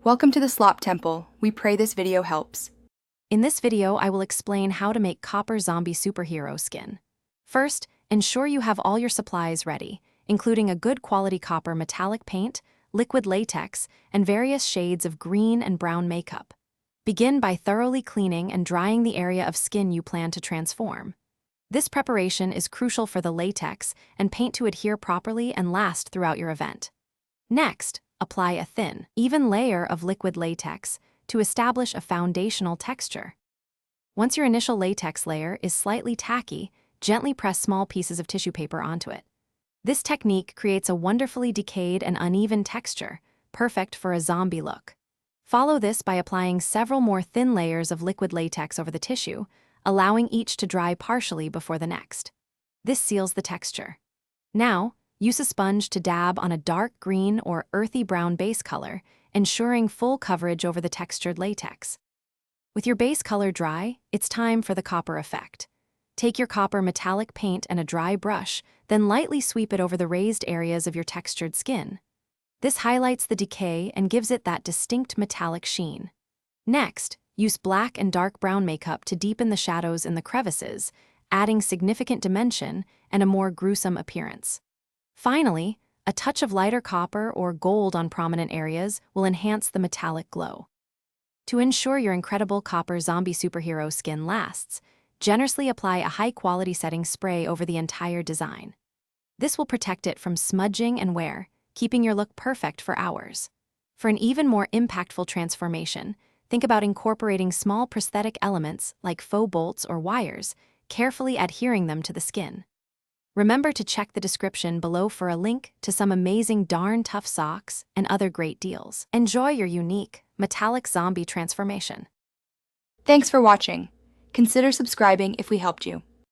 Welcome to the Slop Temple. We pray this video helps. In this video, I will explain how to make copper zombie superhero skin. First, ensure you have all your supplies ready, including a good quality copper metallic paint, liquid latex, and various shades of green and brown makeup. Begin by thoroughly cleaning and drying the area of skin you plan to transform. This preparation is crucial for the latex and paint to adhere properly and last throughout your event. Next, apply a thin, even layer of liquid latex to establish a foundational texture. Once your initial latex layer is slightly tacky, gently press small pieces of tissue paper onto it. This technique creates a wonderfully decayed and uneven texture, perfect for a zombie look. Follow this by applying several more thin layers of liquid latex over the tissue, allowing each to dry partially before the next. This seals the texture. Now, use a sponge to dab on a dark green or earthy brown base color, ensuring full coverage over the textured latex. With your base color dry, it's time for the copper effect. Take your copper metallic paint and a dry brush, then lightly sweep it over the raised areas of your textured skin. This highlights the decay and gives it that distinct metallic sheen. Next, use black and dark brown makeup to deepen the shadows in the crevices, adding significant dimension and a more gruesome appearance. Finally, a touch of lighter copper or gold on prominent areas will enhance the metallic glow. To ensure your incredible copper zombie superhero skin lasts, generously apply a high-quality setting spray over the entire design. This will protect it from smudging and wear, keeping your look perfect for hours. For an even more impactful transformation, think about incorporating small prosthetic elements like faux bolts or wires, carefully adhering them to the skin. Remember to check the description below for a link to some amazing darn tough socks and other great deals. Enjoy your unique, metallic zombie transformation. Thanks for watching. Consider subscribing if we helped you.